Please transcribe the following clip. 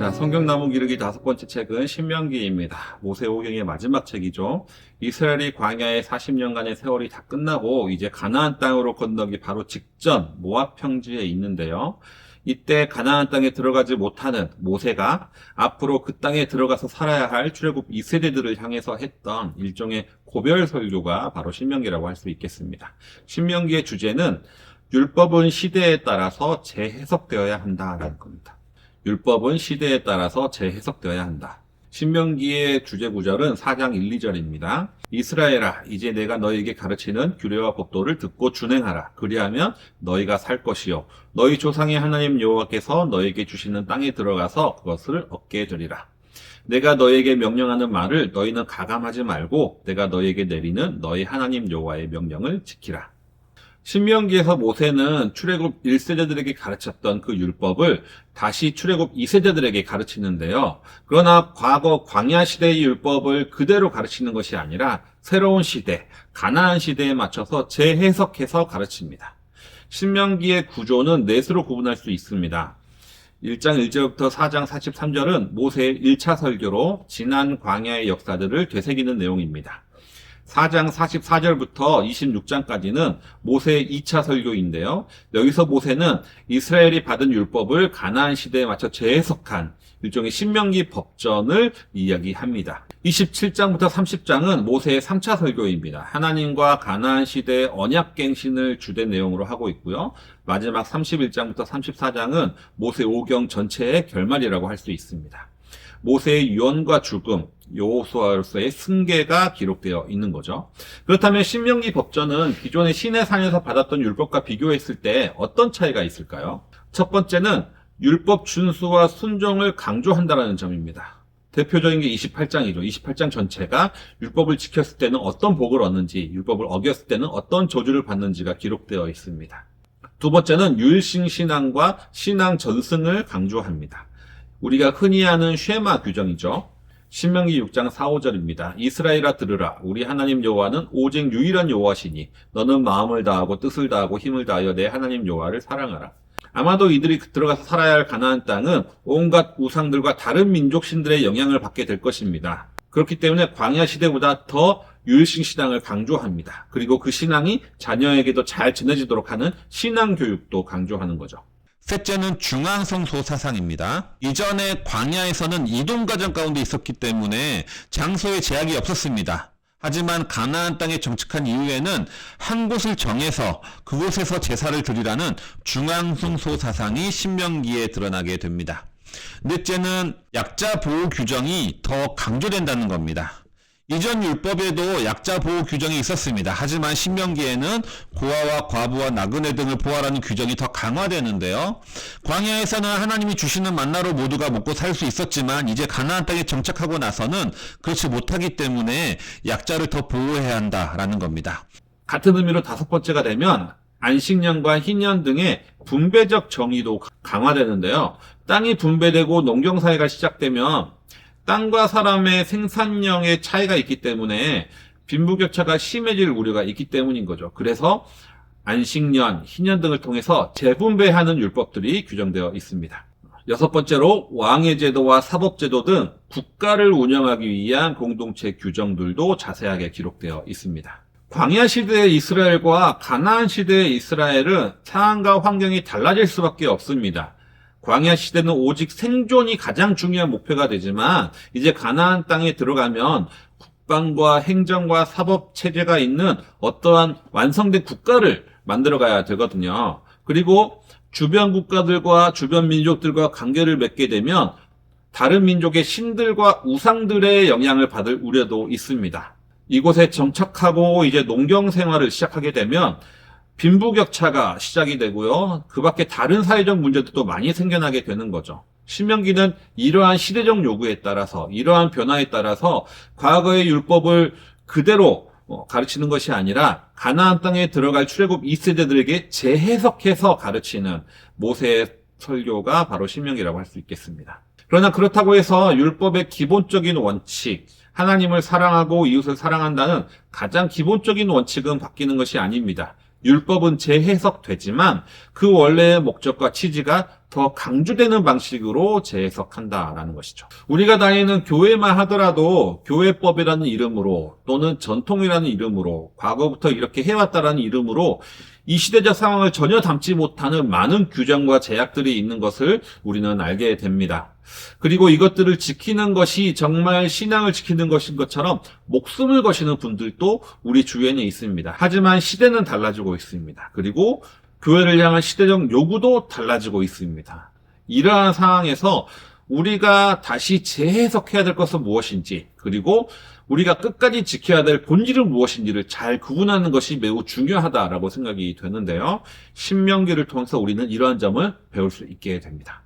자, 성경 나무 기르기 5번째 책은 신명기입니다. 모세오경의 마지막 책이죠. 이스라엘이 광야의 40년간의 세월이 다 끝나고 이제 가나안 땅으로 건너기 바로 직전 모압 평지에 있는데요. 이때 가나안 땅에 들어가지 못하는 모세가 앞으로 그 땅에 들어가서 살아야 할 출애굽 2세대들을 향해서 했던 일종의 고별 설교가 바로 신명기라고 할 수 있겠습니다. 신명기의 주제는 율법은 시대에 따라서 재해석되어야 한다라는 겁니다. 율법은 시대에 따라서 재해석되어야 한다. 신명기의 주제 구절은 4장 1, 2절입니다. 이스라엘아, 이제 내가 너희에게 가르치는 규례와 법도를 듣고 준행하라. 그리하면 너희가 살 것이요 너희 조상의 하나님 여호와께서 너희에게 주시는 땅에 들어가서 그것을 얻게 되리라. 내가 너희에게 명령하는 말을 너희는 가감하지 말고 내가 너희에게 내리는 너희 하나님 여호와의 명령을 지키라. 신명기에서 모세는 출애굽 1세대들에게 가르쳤던 그 율법을 다시 출애굽 2세대들에게 가르치는데요. 그러나 과거 광야 시대의 율법을 그대로 가르치는 것이 아니라 새로운 시대, 가나안 시대에 맞춰서 재해석해서 가르칩니다. 신명기의 구조는 넷으로 구분할 수 있습니다. 1장 1절부터 4장 43절은 모세의 1차 설교로 지난 광야의 역사들을 되새기는 내용입니다. 4장 44절부터 26장까지는 모세의 2차 설교인데요. 여기서 모세는 이스라엘이 받은 율법을 가나안 시대에 맞춰 재해석한 일종의 신명기 법전을 이야기합니다. 27장부터 30장은 모세의 3차 설교입니다. 하나님과 가나안 시대의 언약갱신을 주된 내용으로 하고 있고요. 마지막 31장부터 34장은 모세 오경 전체의 결말이라고 할 수 있습니다. 모세의 유언과 죽음, 여호수아로서의 승계가 기록되어 있는 거죠. 그렇다면 신명기 법전은 기존의 시내산에서 받았던 율법과 비교했을 때 어떤 차이가 있을까요? 첫 번째는 율법 준수와 순종을 강조한다는 점입니다. 대표적인 게 28장이죠. 28장 전체가 율법을 지켰을 때는 어떤 복을 얻는지, 율법을 어겼을 때는 어떤 저주를 받는지가 기록되어 있습니다. 두 번째는 율신 신앙과 신앙 전승을 강조합니다. 우리가 흔히 아는 쉐마 규정이죠. 신명기 6장 4, 5절입니다. 이스라엘아 들으라. 우리 하나님 여호와는 오직 유일한 여호와시니 너는 마음을 다하고 뜻을 다하고 힘을 다하여 내 하나님 여호와를 사랑하라. 아마도 이들이 들어가서 살아야 할 가나안 땅은 온갖 우상들과 다른 민족 신들의 영향을 받게 될 것입니다. 그렇기 때문에 광야 시대보다 더 율신 신앙을 강조합니다. 그리고 그 신앙이 자녀에게도 잘 전해지도록 하는 신앙 교육도 강조하는 거죠. 셋째는 중앙성소 사상입니다. 이전에 광야에서는 이동 과정 가운데 있었기 때문에 장소에 제약이 없었습니다. 하지만 가나안 땅에 정착한 이후에는 한 곳을 정해서 그곳에서 제사를 드리라는 중앙성소 사상이 신명기에 드러나게 됩니다. 넷째는 약자 보호 규정이 더 강조된다는 겁니다. 이전 율법에도 약자 보호 규정이 있었습니다. 하지만 신명기에는 고아와 과부와 나그네 등을 보호하라는 규정이 더 강화되는데요. 광야에서는 하나님이 주시는 만나로 모두가 먹고 살 수 있었지만 이제 가나안 땅에 정착하고 나서는 그렇지 못하기 때문에 약자를 더 보호해야 한다라는 겁니다. 같은 의미로 5번째가 되면 안식년과 희년 등의 분배적 정의도 강화되는데요. 땅이 분배되고 농경사회가 시작되면 땅과 사람의 생산량의 차이가 있기 때문에 빈부격차가 심해질 우려가 있기 때문인 거죠. 그래서 안식년, 희년 등을 통해서 재분배하는 율법들이 규정되어 있습니다. 6번째로 왕의 제도와 사법제도 등 국가를 운영하기 위한 공동체 규정들도 자세하게 기록되어 있습니다. 광야 시대의 이스라엘과 가나안 시대의 이스라엘은 상황과 환경이 달라질 수밖에 없습니다. 광야 시대는 오직 생존이 가장 중요한 목표가 되지만 이제 가나안 땅에 들어가면 국방과 행정과 사법 체제가 있는 어떠한 완성된 국가를 만들어 가야 되거든요. 그리고 주변 국가들과 주변 민족들과 관계를 맺게 되면 다른 민족의 신들과 우상들의 영향을 받을 우려도 있습니다. 이곳에 정착하고 이제 농경 생활을 시작하게 되면 빈부격차가 시작이 되고요. 그 밖에 다른 사회적 문제들도 많이 생겨나게 되는 거죠. 신명기는 이러한 시대적 요구에 따라서 이러한 변화에 따라서 과거의 율법을 그대로 가르치는 것이 아니라 가나안 땅에 들어갈 출애굽 2세대들에게 재해석해서 가르치는 모세의 설교가 바로 신명기라고 할 수 있겠습니다. 그러나 그렇다고 해서 율법의 기본적인 원칙, 하나님을 사랑하고 이웃을 사랑한다는 가장 기본적인 원칙은 바뀌는 것이 아닙니다. 율법은 재해석되지만 그 원래의 목적과 취지가 더 강조되는 방식으로 재해석한다라는 것이죠. 우리가 다니는 교회만 하더라도 교회법이라는 이름으로 또는 전통이라는 이름으로 과거부터 이렇게 해왔다라는 이름으로 이 시대적 상황을 전혀 담지 못하는 많은 규정과 제약들이 있는 것을 우리는 알게 됩니다. 그리고 이것들을 지키는 것이 정말 신앙을 지키는 것인 것처럼 목숨을 거시는 분들도 우리 주위에는 있습니다. 하지만 시대는 달라지고 있습니다. 그리고 교회를 향한 시대적 요구도 달라지고 있습니다. 이러한 상황에서 우리가 다시 재해석해야 될 것은 무엇인지, 그리고 우리가 끝까지 지켜야 될 본질은 무엇인지를 잘 구분하는 것이 매우 중요하다라고 생각이 되는데요. 신명기를 통해서 우리는 이러한 점을 배울 수 있게 됩니다.